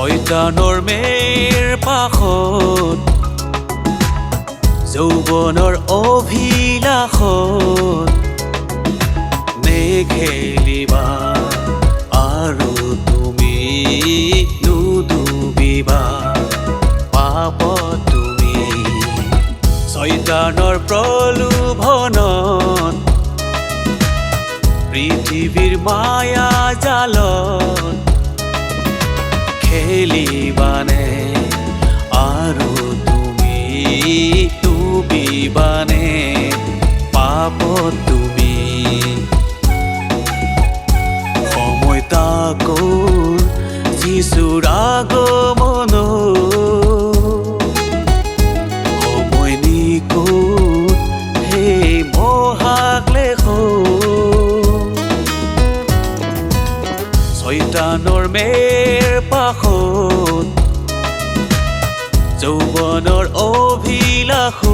শয়তানৰ মেৰ পাশত যৌৱনৰ অভিলাষত নেখেলিবা আৰু তুমি নুডুবিবা পাপত তুমি শয়তানৰ প্ৰলোভনত পৃথিৱীৰ মায়া জালত খেলিবানে আৰু তুমি ডুবিবানে পাপত তুমি সময় তাকৰ যিচুৰ আগমন সময় নিকট সেই মহাক্লেশ শয়তানৰ মেৰ পাশত যৌৱনৰ অভিলাষত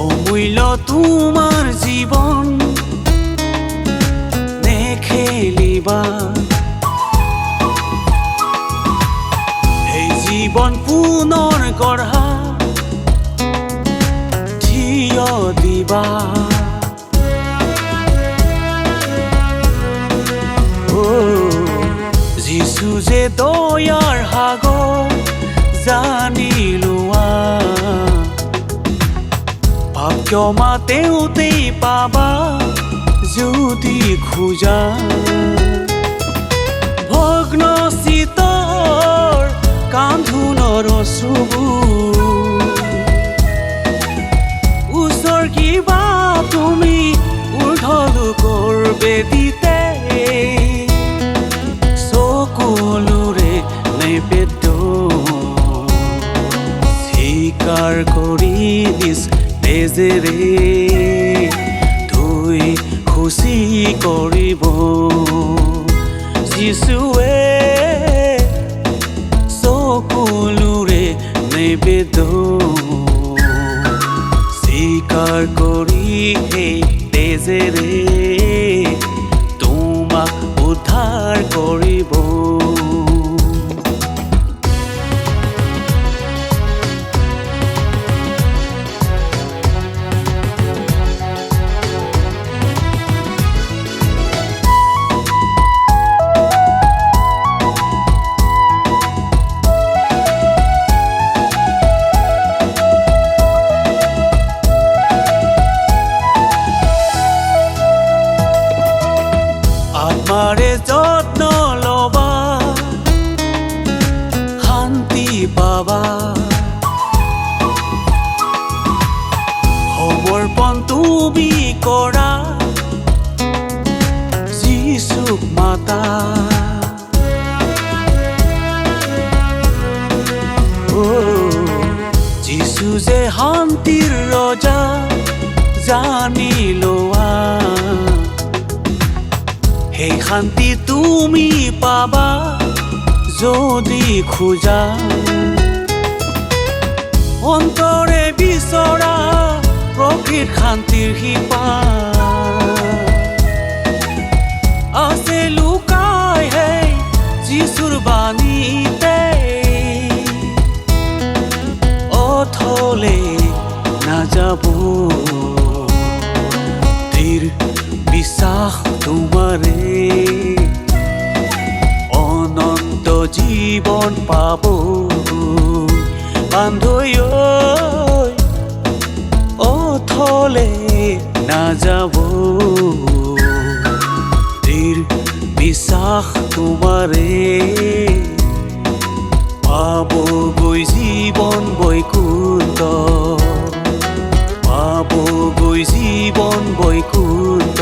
অমূল্য তোমাৰ জীৱন নেখেলিবা এই জীৱন পুনৰ গঢ়া থিয় দিবা যিচু যে দয়াৰ সাগৰ জানি লোৱা পাপ ক্ষমা তেওঁতেই পাবা যদি খোজা ভগ্ন চিতৰ কান্ধুনৰ চুবুৰ উচৰ্গিবা তুমি ঊৰ্ধ্বলোকৰ বেদীতে সকলোৰে নৈবেদ্য স্বীকাৰ কৰি নিজ তেজেৰে ধুই খুচি কৰিব যিচুৱে সকলোৰে নৈবেদ্য স্বীকাৰ কৰি সেই তেজেৰে তোমাক উদ্ধাৰ কৰিব আত্মাৰে যত্ন লবা শান্তি পাবা সমৰ্পণ তুমি কৰা যিচুক মাতা যিচু যে শান্তিৰ ৰজা জানি লোৱা সেই শান্তি তুমি পাবা যদি খোজা অন্তৰে বিচৰা প্ৰকৃত শান্তিৰ শিপা আছে লুকাই সেই যিচুৰ বাণীতে অথলে নাযাব বিশ্বাস তোমাৰে অনন্ত জীৱন পাব বান্ধৈ অথলে নাযাব বিশ্বাস তোমাৰে পাবগৈ জীৱন বৈকুণ্ঠ পাবগৈ জীৱন বৈকুণ্ঠ